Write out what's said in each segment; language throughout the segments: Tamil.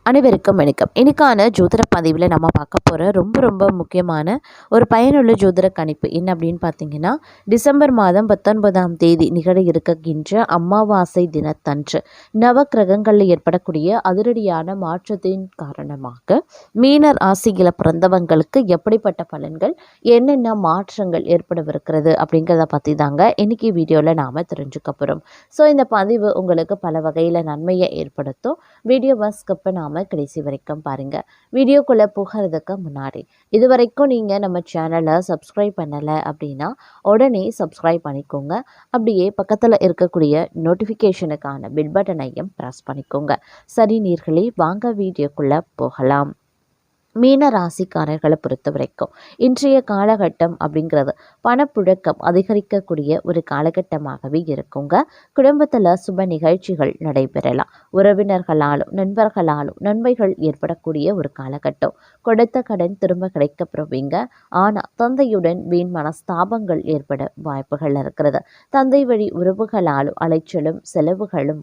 அனைவருக்கும் வணக்கம். இன்னைக்கான ஜோதிட பதிவில் நம்ம பார்க்க போகிற ரொம்ப முக்கியமான ஒரு பயனுள்ள ஜோதிட கணிப்பு என்ன அப்படின்னு பார்த்தீங்கன்னா, டிசம்பர் மாதம் 19ஆம் தேதி நிகழ இருக்கின்ற அமாவாசை தினத்தன்று நவ கிரகங்களில் ஏற்படக்கூடிய அதிரடியான மாற்றத்தின் காரணமாக மீன ராசியில் பிறந்தவங்களுக்கு எப்படிப்பட்ட பலன்கள், என்னென்ன மாற்றங்கள் ஏற்படவிருக்கிறது அப்படிங்கிறத பற்றி தாங்க இன்னைக்கு வீடியோவில் நாம் தெரிஞ்சுக்க போகிறோம். ஸோ இந்த பதிவு உங்களுக்கு பல வகையில் நன்மையை ஏற்படுத்தும். வீடியோவை ஸ்கிப் பண்ணாமல் கடைசி வரைக்கும் பாருங்க. வீடியோக்குள்ள போகிறதுக்கு முன்னாடி இதுவரைக்கும் நீங்க நம்ம சேனலை சப்ஸ்கிரைப் பண்ணல அப்படின்னா உடனே சப்ஸ்கிரைப் பண்ணிக்கோங்க. அப்படியே பக்கத்துல இருக்கக்கூடிய நோட்டிபிகேஷனுக்கான பில் பட்டனையும் பிரஸ் பண்ணிக்கோங்க. சரி நேயர்களே, வாங்க வீடியோக்குள்ள போகலாம். மீன ராசிக்காரர்களை பொறுத்த வரைக்கும் இன்றைய காலகட்டம் அப்படிங்கிறது பணப்புழக்கம் அதிகரிக்கக்கூடிய ஒரு காலகட்டமாகவே இருக்குங்க. குடும்பத்தில் சுப நிகழ்ச்சிகள் நடைபெறலாம். உறவினர்களாலும் நண்பர்களாலும் நன்மைகள் ஏற்படக்கூடிய ஒரு காலகட்டம். கொடுத்த கடன் திரும்ப கிடைக்கப்படுவீங்க. ஆனால் தந்தையுடன் வீண் மனஸ்தாபங்கள் ஏற்பட வாய்ப்புகள் இருக்கிறது. தந்தை வழி உறவுகளாலும் அலைச்சலும் செலவுகளும்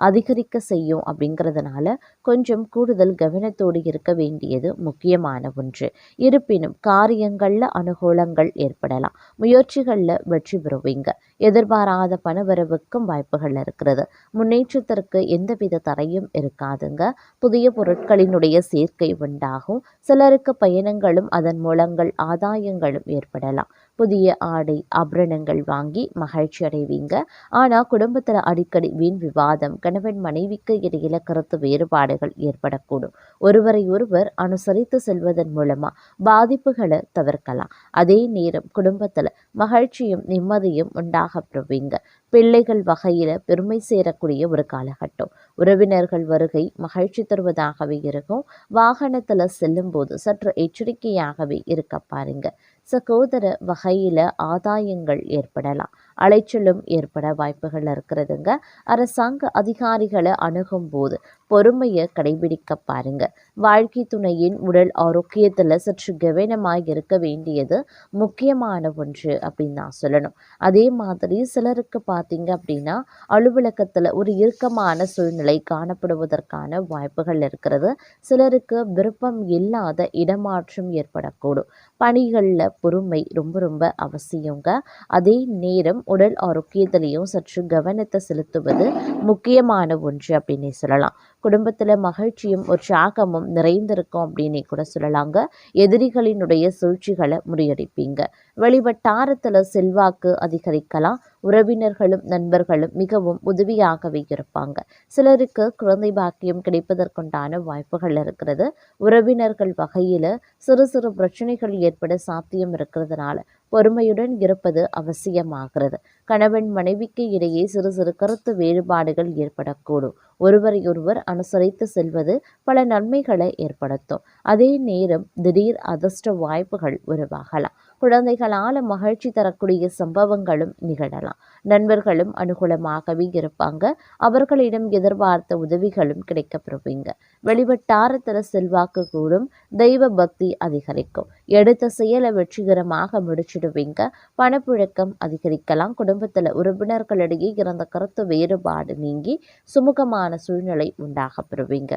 அதிகரிக்க செய்யும். அப்படிங்கிறதுனால கொஞ்சம் கூடுதல் கவனத்தோடு இருக்க வேண்டியது முக்கியமான ஒன்று. இருப்பினும் காரியங்களில் அனுகூலங்கள் ஏற்படலாம். முயற்சிகளில் வெற்றி பெறுவீங்க. எதிர்பாராத பணவரவுக்கும் வாய்ப்புகள் இருக்கிறது. முன்னேற்றத்திற்கு எந்தவித தடையும் இருக்காதுங்க. புதிய பொருட்களினுடைய சேர்க்கை உண்டாகும். சிலருக்கு பயணங்களும் அதன் மூலங்கள் ஆதாயங்களும் ஏற்படலாம். புதிய ஆடை ஆபரணங்கள் வாங்கி மகிழ்ச்சி அடைவீங்க. ஆனால் குடும்பத்தில் அடிக்கடி வீண் விவாதம், கணவன் மனைவிக்கு இடையில கருத்து வேறுபாடுகள் ஏற்படக்கூடும். ஒருவரை ஒருவர் அனுசரித்து செல்வதன் மூலமா பாதிப்புகளை தவிர்க்கலாம். அதே நேரம் குடும்பத்தில் மகிழ்ச்சியும் நிம்மதியும் உண்டாக பெறுவீங்க. பிள்ளைகள் வகையில பெருமை சேரக்கூடிய ஒரு காலகட்டம். உறவினர்கள் வருகை மகிழ்ச்சி தருவதாகவே இருக்கும். வாகனத்துல செல்லும் போது சற்று எச்சரிக்கையாகவே இருக்க பாருங்க. சகோதர வகையில ஆதாயங்கள் ஏற்படலாம். அலைச்சலும் ஏற்பட வாய்ப்புகள் இருக்கிறதுங்க. அரசாங்க அதிகாரிகளை அணுகும் போது பொறுமையை கடைபிடிக்க பாருங்க. வாழ்க்கை துணையின் உடல் ஆரோக்கியத்தில் சற்று கவனமாக இருக்க வேண்டியது முக்கியமான ஒன்று அப்படின்னு நான் சொல்லணும். அதே மாதிரி சிலருக்கு பார்த்தீங்க அப்படின்னா அலுவலகத்தில் ஒரு இறுக்கமான சூழ்நிலை காணப்படுவதற்கான வாய்ப்புகள் இருக்கிறது. சிலருக்கு விருப்பம் இல்லாத இடமாற்றம் ஏற்படக்கூடும். பணிகளில் பொறுமை ரொம்ப அவசியங்க. அதே நேரம் உடல் ஆரோக்கியத்திலையும் சற்று கவனத்தை செலுத்துவது முக்கியமான ஒன்று அப்படின்னு சொல்லலாம். குடும்பத்தில் மகிழ்ச்சியும் உற்சாகமும் நிறைந்திருக்கும் அப்படின்னு கூட சொல்லலாங்க. எதிரிகளினுடைய சூழ்ச்சிகளை முறியடிப்பீங்க. வெளிவட்டாரத்தில் செல்வாக்கு அதிகரிக்கலாம். உறவினர்களும் நண்பர்களும் மிகவும் உதவியாகவே இருப்பாங்க. சிலருக்கு குழந்தை பாக்கியம் கிடைப்பதற்குண்டான வாய்ப்புகள் இருக்கிறது. உறவினர்கள் வகையில் சிறு பிரச்சனைகள் ஏற்பட சாத்தியம் இருக்கிறதுனால பொறுமையுடன் இருப்பது அவசியமாகிறது. கணவன் மனைவிக்கு இடையே சிறு கருத்து வேறுபாடுகள் ஏற்படக்கூடும். ஒருவரையொருவர் அனுசரித்து செல்வது பல நன்மைகளை ஏற்படுத்தும். அதே நேரம் திடீர் அதிர்ஷ்ட வாய்ப்புகள் உருவாகலாம். குழந்தைகளால் மகிழ்ச்சி தரக்கூடிய சம்பவங்களும் நிகழலாம். நண்பர்களும் அனுகூலமாகவே இருப்பாங்க. அவர்களிடம் எதிர்பார்த்த உதவிகளும் கிடைக்கப்பெறுவீங்க. வெளிவட்டாரத்தில் செல்வாக்கு கூடும். தெய்வ பக்தி அதிகரிக்கும். எடுத்த செயலை வெற்றிகரமாக முடிச்சிடுவீங்க. பணப்புழக்கம் அதிகரிக்கலாம். குடும்பத்தில் உறுப்பினர்களிடையே இருந்த கருத்து வேறுபாடு நீங்கி சுமூகமான சூழ்நிலை உண்டாக பெறுவீங்க.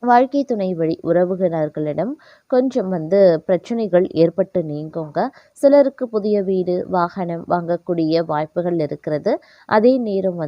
வாழ்க்கை துணை வழி உறவுகளிடம் கொஞ்சம் பிரச்சனைகள் ஏற்பட்டு நீங்குங்க. சிலருக்கு புதிய வீடு வாகனம் வாங்கக்கூடிய வாய்ப்புகள் இருக்கிறது. அதே நேரம்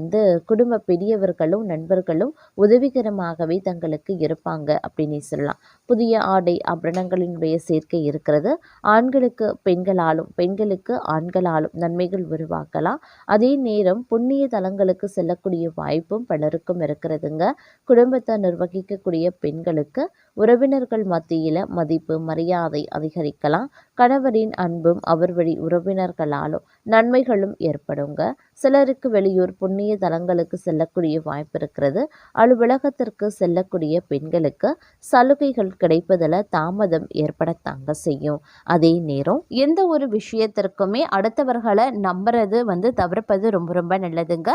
குடும்ப பெரியவர்களும் நண்பர்களும் உதவிகரமாகவே தங்களுக்கு இருப்பாங்க அப்படின்னு சொல்லலாம். புதிய ஆடை ஆபரணங்களினுடைய சேர்க்கை இருக்கிறது. ஆண்களுக்கு பெண்களாலும் பெண்களுக்கு ஆண்களாலும் நன்மைகள் உருவாக்கலாம். அதே நேரம் புண்ணிய தலங்களுக்கு செல்லக்கூடிய வாய்ப்பும் பலருக்கும் இருக்கிறதுங்க. குடும்பத்தை நிர்வகிக்கக்கூடிய பெண்களுக்கு உறவினர்கள் மத்தியில் மதிப்பு மரியாதை அதிகரிக்கலாம். கணவரின் அன்பும் அவர் வழி உறவினர்களாலும் நன்மைகளும் ஏற்படுங்க. சிலருக்கு வெளியூர் புண்ணிய தலங்களுக்கு செல்லக்கூடிய வாய்ப்பு இருக்கிறது. அலுவலகத்திற்கு செல்லக்கூடிய பெண்களுக்கு சலுகைகள் கிடைப்பதில் தாமதம் ஏற்படத்தாங்க செய்யும். அதே நேரம் எந்த ஒரு விஷயத்திற்குமே அடுத்தவர்களை நம்புறது தவிர்ப்பது ரொம்ப நல்லதுங்க.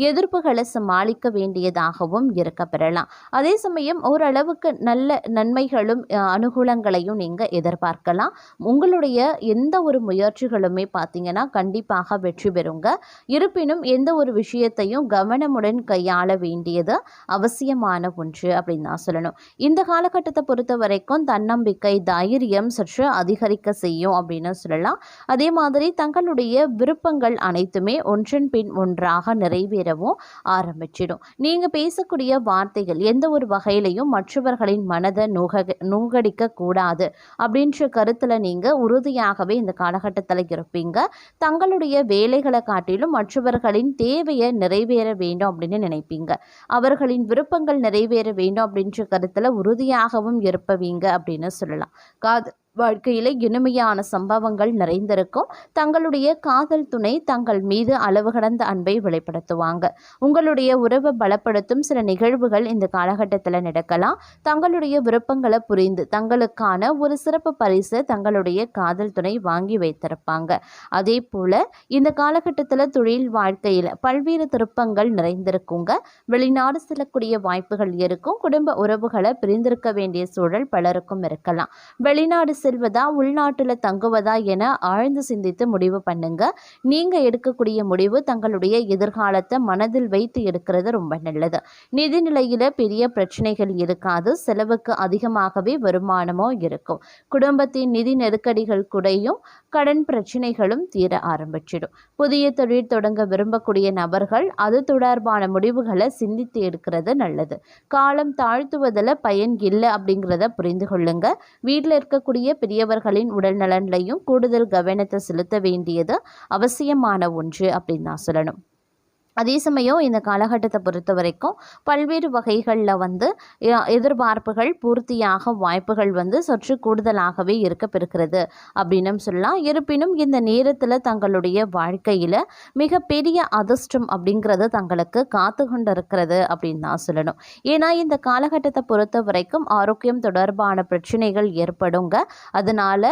எதிர்ப்புகளை சமாளிக்க வேண்டியதாகவும் இருக்க பெறலாம். அதே சமயம் ஓரளவுக்கு நல்ல நன்மைகளும் அனுகூலங்களையும் நீங்கள் எதிர்பார்க்கலாம். உங்களுடைய உங்களுடைய எந்த ஒரு முயற்சிகளுமே பார்த்தீங்கன்னா கண்டிப்பாக வெற்றி பெறுங்க. இருப்பினும் எந்த ஒரு விஷயத்தையும் கவனமுடன் கையாள வேண்டியது அவசியமான ஒன்று அப்படின்னு தான் சொல்லணும். இந்த காலகட்டத்தை பொறுத்த வரைக்கும் தன்னம்பிக்கை, தைரியம் சற்று அதிகரிக்க செய்யும் அப்படின்னு சொல்லலாம். அதே மாதிரி தங்களுடைய விருப்பங்கள் அனைத்துமே ஒன்றன் பின் ஒன்றாக நிறைவேறவும் ஆரம்பிச்சிடும். நீங்கள் பேசக்கூடிய வார்த்தைகள் எந்த ஒரு வகையிலையும் மற்றவர்களின் மனதை நூகடிக்க கூடாது அப்படின்ற கருத்தில் நீங்கள் உறுதியாகவே இந்த காலகட்டத்தில் இருப்பீங்க. தங்களுடைய வேலைகளை காட்டிலும் மற்றவர்களின் தேவையை நிறைவேற வேண்டும் அப்படின்னு நினைப்பீங்க. அவர்களின் விருப்பங்கள் நிறைவேற வேண்டும் அப்படின்ற கருத்தில் உறுதியாகவும் இருப்பவீங்க அப்படின்னு சொல்லலாம். வாழ்க்கையில் இனிமையான சம்பவங்கள் நிறைந்திருக்கும். தங்களுடைய காதல் துணை தங்கள் மீது அளவு கடந்த அன்பை வெளிப்படுத்துவாங்க. உங்களுடைய உறவை பலப்படுத்தும் சில நிகழ்வுகள் இந்த காலகட்டத்தில் நடக்கலாம். தங்களுடைய விருப்பங்களை புரிந்து தங்களுக்கான ஒரு சிறப்பு பரிசு தங்களுடைய காதல் துணை வாங்கி வைத்திருப்பாங்க. அதே போல இந்த காலகட்டத்தில் தொழில் வாழ்க்கையில் பல்வேறு திருப்பங்கள் நிறைந்திருக்குங்க. வெளிநாடு செல்லக்கூடிய வாய்ப்புகள் இருக்கும். குடும்ப உறவுகளை பிரிந்திருக்க வேண்டிய சூழல் பலருக்கும் இருக்கலாம். வெளிநாடு செல்வதா உள்நாட்டில் தங்குவதா என ஆழ்ந்து சிந்தித்து முடிவு பண்ணுங்க. நீங்க எடுக்கக்கூடிய முடிவு தங்களுடைய எதிர்காலத்தை மனதில் வைத்து எடுக்கிறது ரொம்ப நல்லது. நிதி நிலையில பெரிய பிரச்சனைகள் இருக்காது. செலவுக்கு அதிகமாகவே வருமானமோ இருக்கும். குடும்பத்தின் நிதி நெருக்கடிகள் குறையும். கடன் பிரச்சனைகளும் தீர ஆரம்பிச்சிடும். புதிய தொழில் தொடங்க விரும்பக்கூடிய நபர்கள் அது தொடர்பான முடிவுகளை சிந்தித்து எடுக்கிறது நல்லது. காலம் தாழ்த்துவதில் பயன் இல்லை அப்படிங்கிறத புரிந்து கொள்ளுங்க. வீட்டில் இருக்கக்கூடிய பெரியவர்களின் உடல் நலன்லையும் கூடுதல் கவனத்தை செலுத்த வேண்டியது அவசியமான ஒன்று அப்படின்னு நான் சொல்லணும். அதே சமயம் இந்த காலகட்டத்தை பொறுத்த வரைக்கும் பல்வேறு வகைகளில் எதிர்பார்ப்புகள் பூர்த்தியாக வாய்ப்புகள் சற்று கூடுதலாகவே இருக்கப்பெறுகிறது அப்படின்னு சொல்லலாம். இருப்பினும் இந்த நேரத்தில் தங்களுடைய வாழ்க்கையில் மிகப்பெரிய அதிர்ஷ்டம் அப்படிங்கிறது தங்களுக்கு காத்து கொண்டு இருக்கிறது அப்படின்னு தான் சொல்லணும். ஏன்னா இந்த காலகட்டத்தை பொறுத்த வரைக்கும் ஆரோக்கியம் தொடர்பான பிரச்சனைகள் ஏற்படுங்க. அதனால்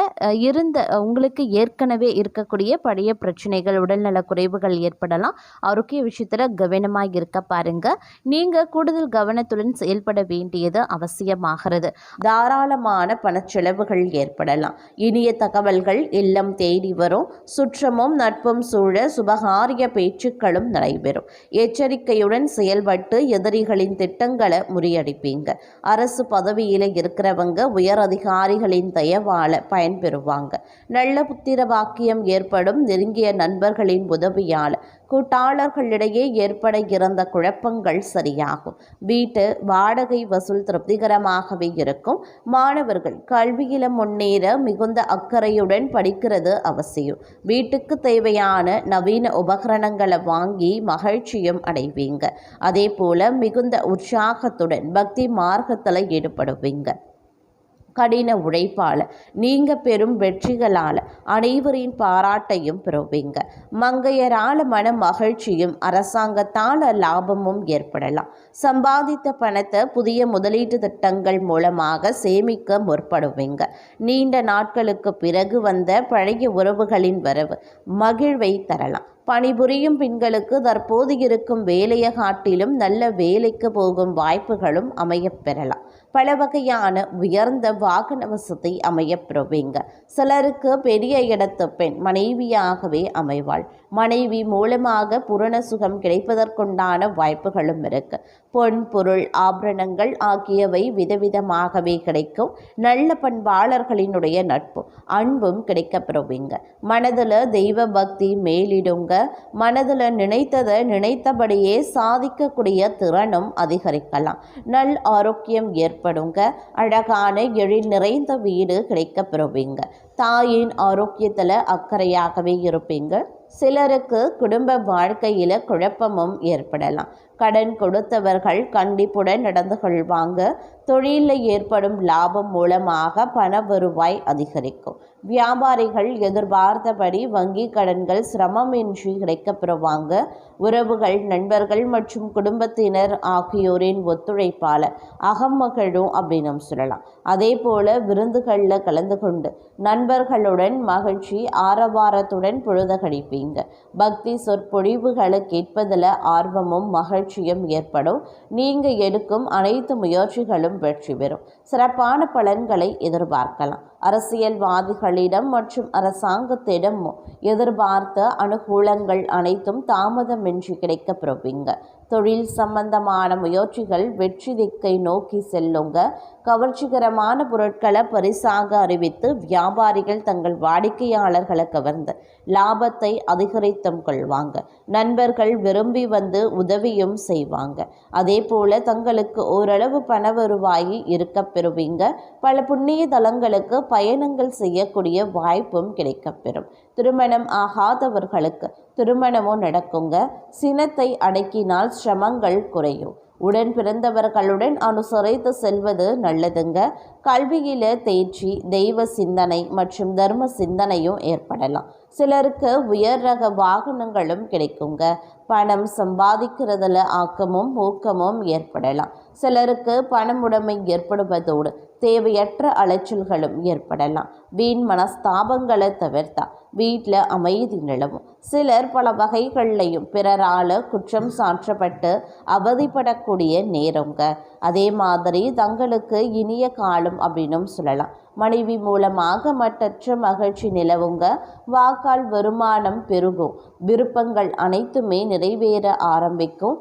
உங்களுக்கு ஏற்கனவே இருக்கக்கூடிய பழைய பிரச்சனைகள், உடல்நல குறைவுகள் ஏற்படலாம். ஆரோக்கிய விஷயத்தில் கவனமாக இருக்க பாருங்க. நீங்கள் கூடுதல் கவனத்துடன் செயல்பட வேண்டியது அவசியமாகிறது. தாராளமான பணச்செலவுகள் ஏற்படலாம். இனிய தகவல்கள் இல்லம் தேடி வரும். சுற்றமும் நட்பும் சூழ சுபகாரிய பேச்சுக்களும் நடைபெறும். எச்சரிக்கையுடன் செயல்பட்டு எதிரிகளின் திட்டங்களை முறியடிப்பீங்க. அரசு பதவியில் இருக்கிறவங்க உயர் அதிகாரிகளின் தயவால பயன்பெறுவாங்க. நல்ல புத்திர பாக்கியம் ஏற்படும். நெருங்கிய நண்பர்களின் உதவியால் கூட்டாளர்களிடையே ஏற்பட இருந்த குழப்பங்கள் சரியாகும். வீட்டு வாடகை வசூல் திருப்திகரமாகவே இருக்கும். மாணவர்கள் கல்வியில முன்னேற மிகுந்த அக்கறையுடன் படிக்கிறது அவசியம். வீட்டுக்கு தேவையான நவீன உபகரணங்களை வாங்கி மகிழ்ச்சியும் அடைவீங்க. அதே போல மிகுந்த உற்சாகத்துடன் பக்தி மார்க்கத்தில் ஈடுபடுவீங்க. கடின உழைப்பால் நீங்கள் பெறும் வெற்றிகளால் அனைவரின் பாராட்டையும் பெறுவீங்க. மங்கையரால் மன மகிழ்ச்சியும் அரசாங்கத்தால் லாபமும் ஏற்படலாம். சம்பாதித்த பணத்தை புதிய முதலீட்டு திட்டங்கள் மூலமாக சேமிக்க முற்படுவீங்க. நீண்ட நாட்களுக்கு பிறகு வந்த பழைய உறவுகளின் வரவு மகிழ்வை தரலாம். பணிபுரியும் பெண்களுக்கு தற்போது இருக்கும் வேலையை காட்டிலும் நல்ல வேலைக்கு போகும் வாய்ப்புகளும் அமையப்பெறலாம். பல வகையான உயர்ந்த வாகன வசதி அமையப்பெறுவீங்க. சிலருக்கு பெரிய இடத்து பெண் மனைவியாகவே அமைவாள். மனைவி மூலமாக பூரண சுகம் கிடைப்பதற்குண்டான வாய்ப்புகளும் இருக்கு. பொன், பொருள், ஆபரணங்கள் ஆகியவை விதவிதமாகவே கிடைக்கும். நல்ல பண்பாளர்களினுடைய நட்பு அன்பும் கிடைக்கப்பெறுவீங்க. மனதில் தெய்வ பக்தி மேலிடுங்க. மனதில் நினைத்ததை நினைத்தபடியே சாதிக்கக்கூடிய திறனும் அதிகரிக்கலாம். நல் ஆரோக்கியம் ஏற்படுங்க. அழகான எழில் நிறைந்த வீடு கிடைக்கப்பெறுவீங்க. தாயின் ஆரோக்கியத்தில் அக்கறையாகவே இருப்பீங்க. சிலருக்கு குடும்ப வாழ்க்கையில் குழப்பமும் ஏற்படலாம். கடன் கொடுத்தவர்கள் கண்டிப்புடன் நடந்து கொள்வாங்க. தொழிலில் ஏற்படும் லாபம் மூலமாக பண வருவாய் அதிகரிக்கும். வியாபாரிகள் எதிர்பார்த்தபடி வங்கி கடன்கள் சிரமமின்றி கிடைக்கப்பெறுவாங்க. உறவுகள், நண்பர்கள் மற்றும் குடும்பத்தினர் ஆகியோரின் ஒத்துழைப்பால் அகமகிழும் அப்படின்னு சொல்லலாம். அதே போல விருந்துகளில் கலந்து கொண்டு நண்பர்களுடன் மகிழ்ச்சி ஆரவாரத்துடன் பொழுது கழிப்பீங்க. பக்தி சொற்பொழிவுகளை கேட்பதில் ஆர்வமும் மகிழ்ச்சியும் ஏற்படும். நீங்கள் எடுக்கும் அனைத்து முயற்சிகளும் வெற்றி பெறும். சிறப்பான பலன்களை எதிர்பார்க்கலாம். அரசியல்வாதிகள் நண்பர்களிடம் மற்றும் அரசாங்கத்திடம் எதிர்பார்த்த அனுகூலங்கள் அனைத்தும் தாமதமின்றி கிடைக்கப் பெறுவீங்க. தொழில் சம்பந்தமான முயற்சிகள் வெற்றி திக்கை நோக்கி செல்லுங்க. கவர்ச்சிகரமான பொருட்களை பரிசாக அறிவித்து வியாபாரிகள் தங்கள் வாடிக்கையாளர்களை கவர்ந்து லாபத்தை அதிகரித்தும் கொள்வாங்க. நண்பர்கள் விரும்பி வந்து உதவியும் செய்வாங்க. அதே போல தங்களுக்கு ஓரளவு பண வருவாய் இருக்க பெறுவீங்க. பல புண்ணிய தலங்களுக்கு பயணங்கள் செய்யக்கூடிய வாய்ப்பும் கிடைக்கப்பெறும். திருமணம் ஆகாதவர்களுக்கு திருமணமும் நடக்குங்க. சினத்தை அடக்கினால் சிரமங்கள் குறையும். உடன் பிறந்தவர்களுடன் அனுசரித்து செல்வது நல்லதுங்க. கல்வியில தேர்ச்சி, தெய்வ சிந்தனை மற்றும் தர்ம சிந்தனையும் ஏற்படலாம். சிலருக்கு உயர் ரக வாகனங்களும் கிடைக்குங்க. பணம் சம்பாதிக்கிறதுல ஆக்கமும் ஊக்கமும் ஏற்படலாம். சிலருக்கு பணமுடைமை ஏற்படுவதோடு தேவையற்ற அலைச்சல்களும் ஏற்படலாம். வீண் மனஸ்தாபங்களை தவிர்த்தா வீட்டில் அமைதி நிலவும். சிலர் பல வகைகள்லையும் பிறரால் குற்றம் சாற்றப்பட்டு அவதிப்படக்கூடிய நேரங்க. அதே மாதிரி தங்களுக்கு இனிய காலம் அப்படின்னும் சொல்லலாம். மனைவி மூலமாக மட்டற்ற மகிழ்ச்சி நிலவுங்க. வாக்கால் வருமானம் பெருகும். விருப்பங்கள் அனைத்துமே நிறைவேற ஆரம்பிக்கும்.